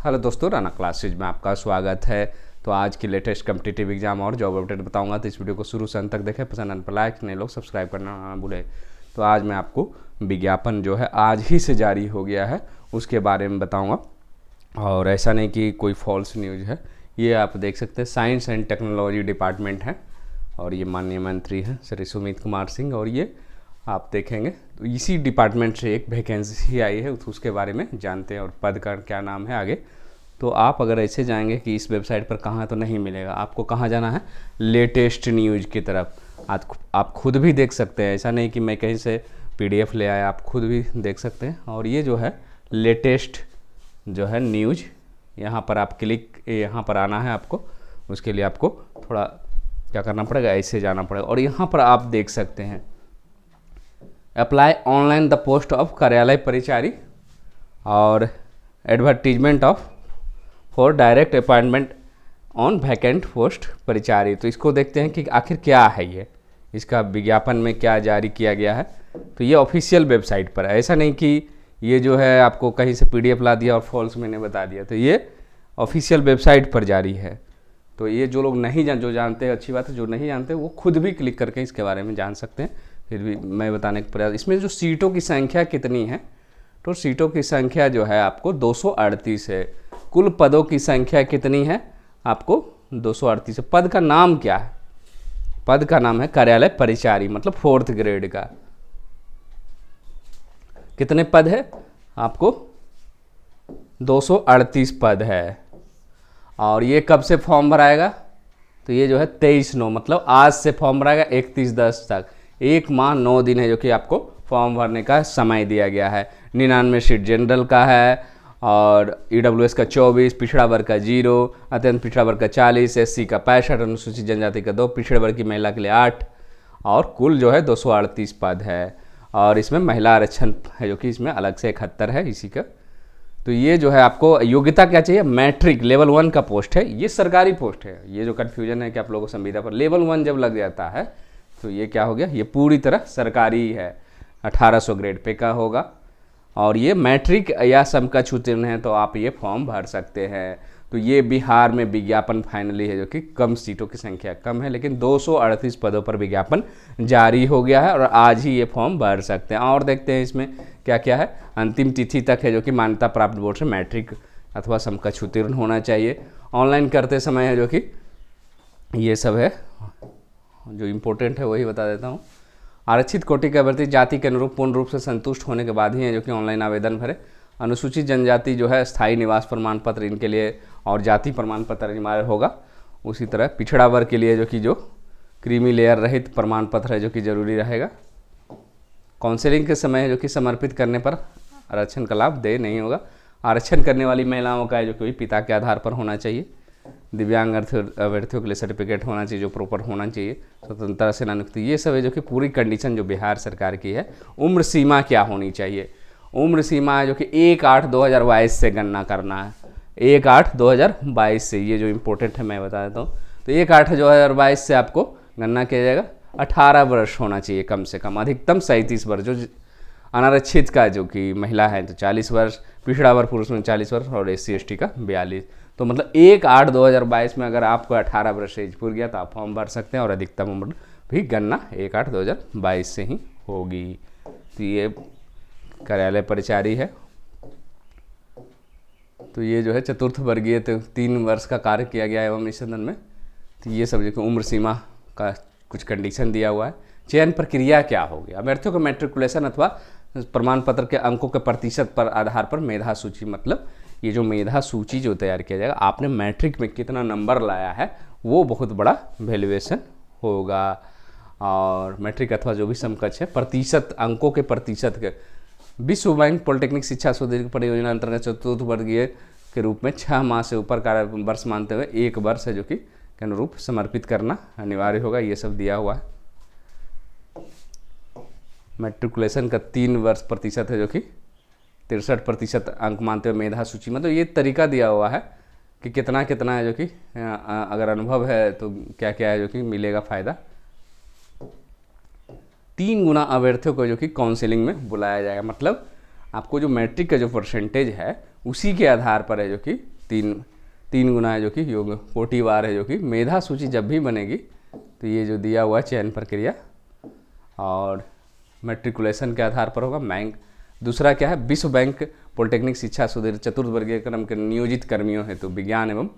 Hello दोस्तों, Rana classes में आपका स्वागत है। तो आज की लेटेस्ट कम्पिटिटिव एग्जाम और जॉब अपडेट बताऊंगा, तो इस वीडियो को शुरू से अंत तक देखें। पसंद आने पर लाइक, नए लोग सब्सक्राइब करना ना भूलें। तो आज मैं आपको विज्ञापन जो है आज ही से जारी हो गया है उसके बारे में बताऊँगा। और ऐसा नहीं कि कोई फॉल्स न्यूज़ है, ये आप देख सकते हैं। साइंस एंड टेक्नोलॉजी डिपार्टमेंट है और ये माननीय मंत्री हैं श्री सुमित कुमार सिंह, और ये आप देखेंगे तो इसी डिपार्टमेंट से एक वैकेंसी आई है, तो उसके बारे में जानते हैं और पद का क्या नाम है आगे। तो आप अगर ऐसे जाएंगे कि इस वेबसाइट पर कहाँ, तो नहीं मिलेगा। आपको कहाँ जाना है, लेटेस्ट न्यूज़ की तरफ। आप खुद भी देख सकते हैं, ऐसा नहीं कि मैं कहीं से PDF ले आया, आप खुद भी देख सकते हैं। और ये जो है लेटेस्ट जो है न्यूज़, यहाँ पर आप यहाँ पर आना है आपको। उसके लिए आपको थोड़ा क्या करना पड़ेगा, ऐसे जाना पड़ेगा और यहाँ पर आप देख सकते हैं apply online the post of कार्यालय परिचारी और advertisement of for direct appointment on vacant post परिचारी। तो इसको देखते हैं कि आखिर क्या है ये, इसका विज्ञापन में क्या जारी किया गया है। तो ये ऑफिशियल वेबसाइट पर है, ऐसा नहीं कि ये जो है आपको कहीं से PDF ला दिया और फॉल्स मैंने बता दिया। तो ये ऑफिशियल वेबसाइट पर जारी है। तो ये जो लोग नहीं जो जानते हैं अच्छी बात है, जो नहीं जानते वो खुद भी क्लिक करके इसके बारे में जान सकते हैं। फिर भी मैं बताने का प्रयास, इसमें जो सीटों की संख्या कितनी है, तो सीटों की संख्या जो है आपको 238 है। कुल पदों की संख्या कितनी है, आपको 238 है। पद का नाम क्या है, पद का नाम है कार्यालय परिचारी, मतलब 4th ग्रेड का। कितने पद है, आपको 238 पद है। और ये कब से फॉर्म भराएगा, तो ये जो है 23/9, मतलब आज से फॉर्म भराएगा 31/10 तक। 1 माह 9 दिन है जो कि आपको फॉर्म भरने का समय दिया गया है। 99 सीट जनरल का है और EWS का 24, पिछड़ा वर्ग का 0, अत्यंत पिछड़ा वर्ग का 40, SC का 65, अनुसूचित जनजाति का 2, पिछड़े वर्ग की महिला के लिए 8, और कुल जो है 238 पद है। और इसमें महिला आरक्षण है जो कि इसमें अलग से 71 है इसी का। तो ये जो है आपको योग्यता क्या चाहिए, मैट्रिक लेवल 1 का पोस्ट है, ये सरकारी पोस्ट है। ये जो कन्फ्यूजन है कि आप लोगों को संविदा पर लेवल 1 जब लग जाता है तो ये क्या हो गया, ये पूरी तरह सरकारी है। 1800 ग्रेड पे का होगा और ये मैट्रिक या समकक्ष उत्तीर्ण है तो आप ये फॉर्म भर सकते हैं। तो ये बिहार में विज्ञापन फाइनली है जो कि कम सीटों की संख्या कम है, लेकिन 238 पदों पर विज्ञापन जारी हो गया है और आज ही ये फॉर्म भर सकते हैं। और देखते हैं इसमें क्या क्या है। अंतिम तिथि तक है जो कि मान्यता प्राप्त बोर्ड से मैट्रिक अथवा समकक्ष उत्तीर्ण होना चाहिए। ऑनलाइन करते समय है जो कि ये सब है, जो इम्पोर्टेंट है वही बता देता हूँ। आरक्षित कोटि के अभ्यर्थी जाति के अनुरूप पूर्ण रूप से संतुष्ट होने के बाद ही है जो कि ऑनलाइन आवेदन भरे। अनुसूचित जनजाति जो है स्थायी निवास प्रमाण पत्र इनके लिए और जाति प्रमाण पत्र अनिवार्य होगा। उसी तरह पिछड़ा वर्ग के लिए जो क्रीमी लेयर रहित प्रमाण पत्र है जो कि जरूरी रहेगा। काउंसलिंग के समय जो कि समर्पित करने पर आरक्षण का लाभ दे नहीं होगा। आरक्षण करने वाली महिलाओं का जो कि पिता के आधार पर होना चाहिए। दिव्यांग अभ्यर्थियों के लिए सर्टिफिकेट होना चाहिए जो प्रॉपर होना चाहिए। स्वतंत्रता सेनानियुक्ति, ये सब है जो कि पूरी कंडीशन जो बिहार सरकार की है। उम्र सीमा क्या होनी चाहिए, उम्र सीमा है जो कि 1/8/2022 से गणना करना है। 1/8/2022 से, ये जो इम्पोर्टेंट है मैं बता देता हूँ। तो 1/8/2022 से आपको गणना किया जाएगा। 18 वर्ष होना चाहिए कम से कम, अधिकतम 37 वर्ष। जो अनारक्षित का जो कि महिला है तो 40 वर्ष, पिछड़ा वर्ग पुरुष में 40 वर्ष और SC ST का 42। तो मतलब 1/8/2022 में अगर आपको 18 वर्ष एज पूर गया तो आप फॉर्म भर सकते हैं और अधिकतम उम्र भी गणना 1/8/2022 से ही होगी। तो ये कार्यालय परिचारी है। तो ये जो है चतुर्थ वर्गीय, तो 3 वर्ष का कार्य किया गया है एवं इस सदन में। तो ये सब जो उम्र सीमा का कुछ कंडीशन दिया हुआ है। चयन प्रक्रिया क्या होगी, अभ्यर्थियों को मैट्रिकुलेशन अथवा प्रमाण पत्र के अंकों के प्रतिशत पर आधार पर मेधा सूची, मतलब ये जो मेधा सूची जो तैयार किया जाएगा, आपने मैट्रिक में कितना नंबर लाया है वो बहुत बड़ा वैल्यूएशन होगा। और मैट्रिक अथवा जो भी समकक्ष है, प्रतिशत अंकों के प्रतिशत के विश्व बैंक पॉलिटेक्निक शिक्षा सुदीर्घ परियोजना अंतर्गत चतुर्थ वर्गीय के रूप में 6 माह से ऊपर कार्य वर्ष मानते हुए 1 वर्ष है जो कि के अनुरूप समर्पित करना अनिवार्य होगा। ये सब दिया हुआ है। मैट्रिकुलेशन का 3 वर्ष प्रतिशत है जो कि 63% अंक मानते हुए मेधा सूची, मतलब ये तरीका दिया हुआ है कि कितना कितना है जो कि अगर अनुभव है तो क्या क्या है जो कि मिलेगा फ़ायदा। 3 गुना अभ्यर्थियों को जो कि काउंसलिंग में बुलाया जाएगा, मतलब आपको जो मैट्रिक का जो परसेंटेज है उसी के आधार पर है जो कि तीन गुना है जो कि योग कोटिवार है जो कि मेधा सूची जब भी बनेगी तो ये जो दिया हुआ चयन प्रक्रिया और मैट्रिकुलेशन के आधार पर होगा। बैंक दूसरा क्या है, विश्व बैंक पॉलिटेक्निक शिक्षा सुदृढ़ चतुर्वर्गीय क्रम के नियोजित कर्मियों हेतु विज्ञान एवं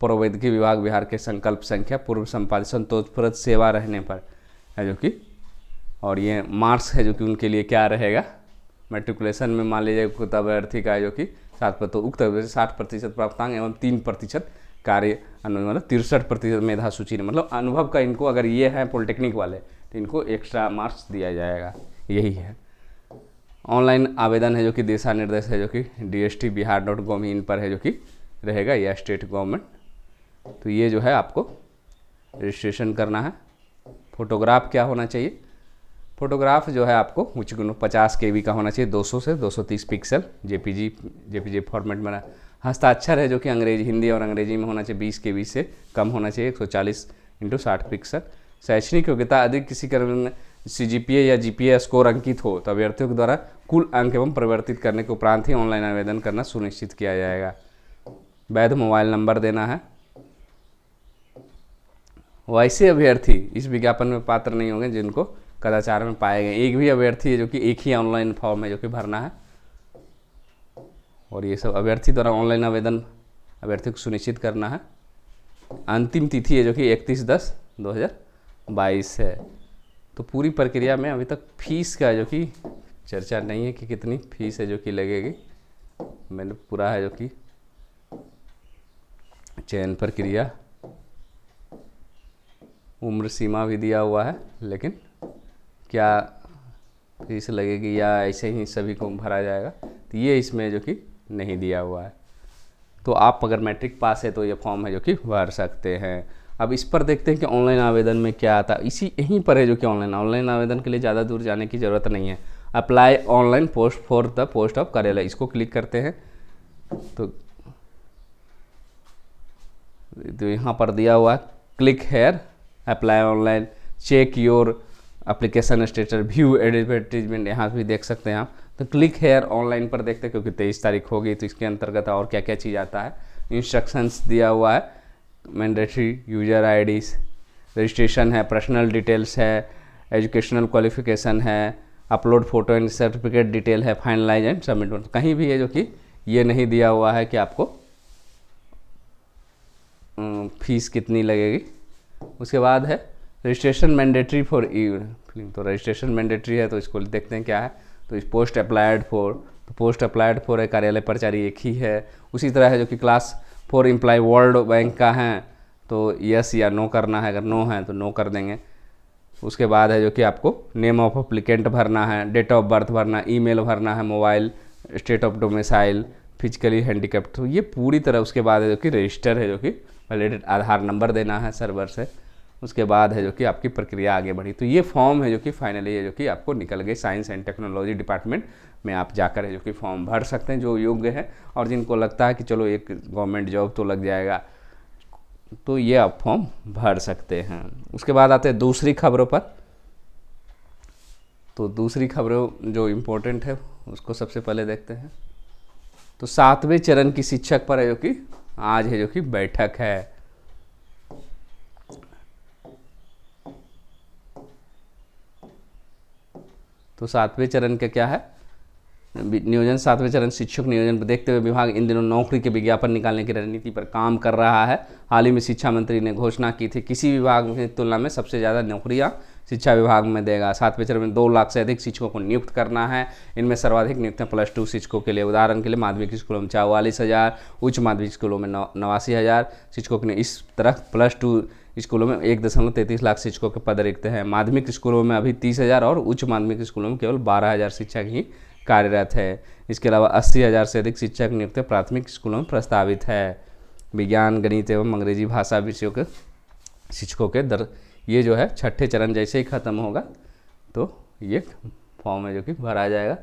प्रौद्योगिकी विभाग बिहार के संकल्प संख्या पूर्व संपादित संतोषप्रद सेवा रहने पर है जो कि, और ये मार्क्स है जो कि उनके लिए क्या रहेगा, मैट्रिकुलेशन में मान लीजिए उक्त अभ्यर्थी का है जो कि 60% प्राप्तांक एवं 3% कार्य मतलब 63% मेधा सूची ने, मतलब अनुभव का इनको अगर ये है पॉलिटेक्निक वाले तो इनको एक्स्ट्रा मार्क्स दिया जाएगा। यही है। ऑनलाइन आवेदन है जो कि दिशा निर्देश है जो कि dst-bihar.gov इन पर है जो कि रहेगा, या स्टेट गवर्नमेंट। तो ये जो है आपको रजिस्ट्रेशन करना है। फोटोग्राफ क्या होना चाहिए, फोटोग्राफ जो है आपको उच्च गुण 50 KB का होना चाहिए, 200 से 230 पिक्सल जेपीजी फॉर्मेट में। हस्ताक्षर है जो कि अंग्रेजी हिंदी और अंग्रेजी में होना चाहिए, 20 KB से कम होना चाहिए, 140x60 पिक्सल। शैक्षणिक योग्यता अधिक किसी क्रम में CGPA या GPA स्कोर अंकित हो तो अभ्यर्थियों के द्वारा कुल अंक एवं परिवर्तित करने के उपरांत ही ऑनलाइन आवेदन करना सुनिश्चित किया जाएगा। वैध मोबाइल नंबर देना है। वैसे अभ्यर्थी इस विज्ञापन में पात्र नहीं होंगे जिनको कदाचार में पाए गए। एक भी अभ्यर्थी है जो कि एक ही ऑनलाइन फॉर्म है जो कि भरना है, और ये सब अभ्यर्थी द्वारा ऑनलाइन आवेदन अभ्यर्थी को सुनिश्चित करना है। अंतिम तिथि है जो कि 31/10/2022 है। तो पूरी प्रक्रिया में अभी तक फीस का जो कि चर्चा नहीं है कि कितनी फीस है जो कि लगेगी। मैंने पूरा है जो कि चयन प्रक्रिया, उम्र सीमा भी दिया हुआ है, लेकिन क्या फीस लगेगी या ऐसे ही सभी को भरा जाएगा तो ये इसमें जो कि नहीं दिया हुआ है। तो आप अगर मैट्रिक पास है तो ये फॉर्म है जो कि भर सकते हैं। अब इस पर देखते हैं कि ऑनलाइन आवेदन में क्या आता है। यहीं पर है जो कि ऑनलाइन आवेदन के लिए ज़्यादा दूर जाने की ज़रूरत नहीं है। Apply online post for the post of कार्यालय, इसको क्लिक करते हैं तो यहाँ पर दिया हुआ click here, apply online, check your application status, view advertisement, यहाँ भी देख सकते हैं आप। तो क्लिक हेयर ऑनलाइन पर देखते हैं क्योंकि 23 तारीख होगी तो इसके अंतर्गत और क्या क्या चीज़ आता है। इंस्ट्रक्शंस दिया हुआ है, मैंडेटरी यूजर आईडीज, रजिस्ट्रेशन है, पर्सनल डिटेल्स है, एजुकेशनल क्वालिफिकेशन है, upload photo and certificate detail है, फाइनलाइज एंड सबमिट। कहीं भी है जो कि ये नहीं दिया हुआ है कि आपको फीस कितनी लगेगी। उसके बाद है रजिस्ट्रेशन मैंडेटरी फॉर फिल्म, तो रजिस्ट्रेशन मैंडेटरी है तो इसको देखते हैं क्या है। तो इस पोस्ट अप्लाइड फॉर, तो पोस्ट अप्लाइड फॉर है, कार्यालय प्रचारी एक ही है। उसी तरह है जो कि क्लास 4 एम्प्लॉय वर्ल्ड बैंक का है तो यस या नो करना है, अगर नो है तो नो कर देंगे। उसके बाद है जो कि आपको नेम ऑफ अप्लीकेंट भरना है, डेट ऑफ बर्थ भरना, ईमेल भरना है, mobile, state of domicile, physically handicapped, तो ये पूरी तरह। उसके बाद है जो कि रजिस्टर है जो कि वैलिडेट आधार नंबर देना है सर्वर से। उसके बाद है जो कि आपकी प्रक्रिया आगे बढ़ी। तो ये फॉर्म है जो कि फाइनली है जो कि आपको निकल गई। साइंस एंड टेक्नोलॉजी डिपार्टमेंट में आप जाकर है जो कि फॉर्म भर सकते हैं जो योग्य है, और जिनको लगता है कि चलो एक गवर्नमेंट जॉब तो लग जाएगा तो ये आप फॉर्म भर सकते हैं। उसके बाद आते हैं दूसरी खबरों पर। तो दूसरी खबरों जो इम्पोर्टेंट है उसको सबसे पहले देखते हैं। तो 7वें चरण की शिक्षक पर है जो कि आज है जो कि बैठक है। तो 7वें चरण का क्या है, नियोजन। 7वें चरण शिक्षक नियोजन पर देखते हुए विभाग इन दिनों नौकरी के विज्ञापन निकालने की रणनीति पर काम कर रहा है। हाल ही में शिक्षा मंत्री ने घोषणा की थी किसी विभाग की तुलना में सबसे ज़्यादा नौकरियां शिक्षा विभाग में देगा। 7वें चरण में 2 लाख से अधिक शिक्षकों को नियुक्त करना है। इनमें सर्वाधिक नियुक्तियां +2 शिक्षकों के लिए। उदाहरण के लिए माध्यमिक स्कूलों में 44,000, उच्च माध्यमिक स्कूलों में 89,000 शिक्षकों ने। इस तरह +2 स्कूलों में 1.33 लाख शिक्षकों के पद रिक्त हैं। माध्यमिक स्कूलों में अभी 30,000 और उच्च माध्यमिक स्कूलों में केवल 12,000 शिक्षक ही कार्यरत है। इसके अलावा 80,000 से अधिक शिक्षक नियुक्ति प्राथमिक स्कूलों में प्रस्तावित है। विज्ञान, गणित एवं अंग्रेजी भाषा विषयों के शिक्षकों के दर, ये जो है 6ठे चरण जैसे ही खत्म होगा तो ये फॉर्म है जो कि भरा जाएगा।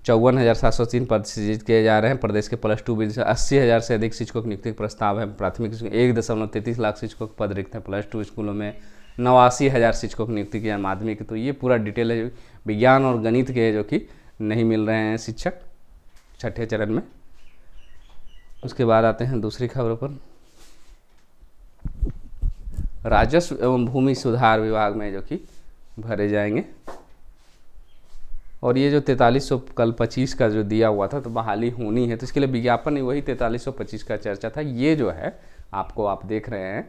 54,703 पद सृजित किए जा रहे हैं। प्रदेश के +2 विषय 80,000 से अधिक शिक्षकों की नियुक्ति प्रस्ताव है। प्राथमिक 1.33 लाख शिक्षकों के पद रिक्त हैं। +2 स्कूलों में 89,000 शिक्षकों की नियुक्ति की है। माध्यमिक, तो ये पूरा डिटेल है। विज्ञान और गणित के जो कि नहीं मिल रहे हैं शिक्षक 6ठे चरण में। उसके बाद आते हैं दूसरी खबर पर। राजस्व एवं भूमि सुधार विभाग में जो कि भरे जाएंगे। और ये जो 4300 कल 25 का जो दिया हुआ था तो बहाली होनी है, तो इसके लिए विज्ञापन वही 4325 का चर्चा था। ये जो है आपको, आप देख रहे हैं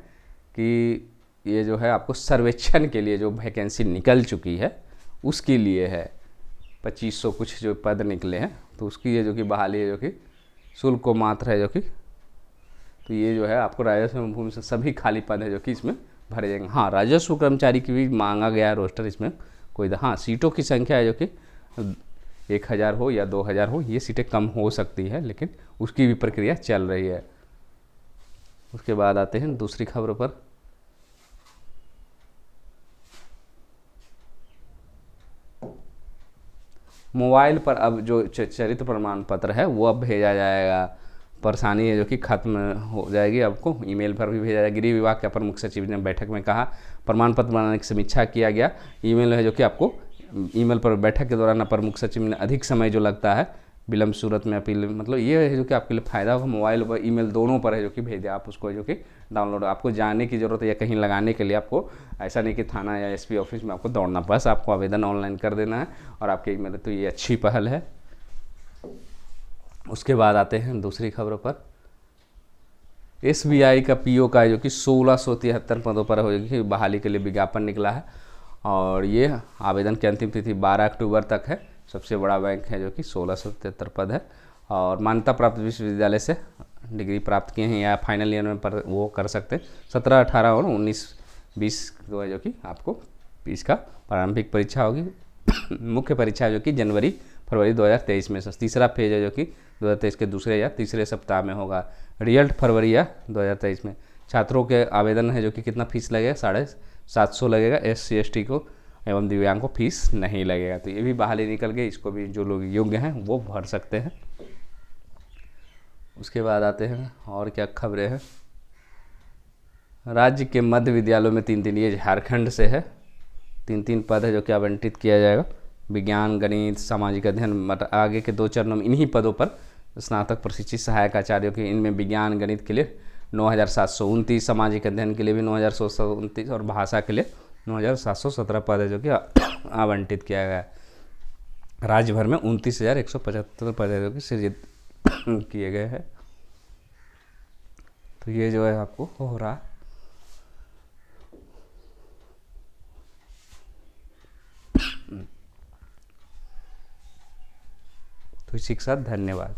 कि ये जो है आपको सर्वेक्षण के लिए जो वैकेंसी निकल चुकी है उसके लिए है। 2500 कुछ जो पद निकले हैं तो उसकी ये जो कि बहाली है, जो कि शुल्क को मात्र है जो कि, तो ये जो है आपको राजस्व एवं भूमि से सभी खाली पद है जो कि इसमें भरे जाएंगे। हाँ, राजस्व कर्मचारी की भी मांगा गया है रोस्टर, इसमें कोई, हाँ सीटों की संख्या है जो कि 1000 हो या 2000 हो, ये सीटें कम हो सकती है, लेकिन उसकी भी प्रक्रिया चल रही है। उसके बाद आते हैं दूसरी खबर पर। मोबाइल पर अब जो चरित्र प्रमाण पत्र है वो अब भेजा जाएगा। परेशानी है जो कि खत्म हो जाएगी, आपको ईमेल पर भी भेजा जाएगा। गृह विभाग के अपर मुख्य सचिव ने बैठक में कहा, प्रमाण पत्र बनाने की समीक्षा किया गया। ईमेल है जो कि आपको ईमेल पर बैठक के दौरान अपर मुख्य सचिव ने अधिक समय जो लगता है विलम्ब सूरत में अपील, मतलब ये है जो कि आपके लिए फ़ायदा होगा। मोबाइल पर ईमेल दोनों पर है जो कि भेज दे आप उसको, जो कि डाउनलोड, आपको जाने की ज़रूरत है या कहीं लगाने के लिए आपको ऐसा नहीं कि थाना या एसपी ऑफिस में आपको दौड़ना, बस आपको आवेदन ऑनलाइन कर देना है और आपके ईमेल, तो ये अच्छी पहल है। उसके बाद आते हैं दूसरी खबरों पर। SBI का PO का जो कि 1673 पदों पर हो कि बहाली के लिए विज्ञापन निकला है और ये आवेदन की अंतिम तिथि 12 अक्टूबर तक है। सबसे बड़ा बैंक है जो कि 1673 पद है और मान्यता प्राप्त विश्वविद्यालय से डिग्री प्राप्त किए हैं या फाइनल ईयर में पर वो कर सकते हैं। 17, 18 और 19, 20 को है जो कि आपको इसका प्रारंभिक परीक्षा होगी। मुख्य परीक्षा जो कि जनवरी फरवरी 2023 में, तीसरा फेज है जो कि 2023 के दूसरे या तीसरे सप्ताह में होगा। रिजल्ट फरवरी या 2023 में। छात्रों के आवेदन है जो कि कितना फीस लगेगा, 750 लगेगा। SC ST को एवं दिव्यांग को फीस नहीं लगेगा। तो ये भी बहाली निकल गई, इसको भी जो लोग योग्य हैं वो भर सकते हैं। उसके बाद आते हैं और क्या खबरें हैं। राज्य के मध्य विद्यालयों में 3-3, ये झारखंड से है, 3-3 पद है जो कि आवंटित किया जाएगा। विज्ञान, गणित, सामाजिक अध्ययन, मतलब आगे के 2 चरणों में इन्हीं पदों पर स्नातक प्रशिक्षित सहायक आचार्यों के, इनमें विज्ञान गणित के लिए 9729, सामाजिक अध्ययन के लिए भी 9729 और भाषा के लिए 9717 पद है जो कि आवंटित किया गया है। राज्य भर में 29,175 पद है जो कि सृजित किए गए हैं। तो ये जो है आपको हो रहा। तो इसी के साथ धन्यवाद।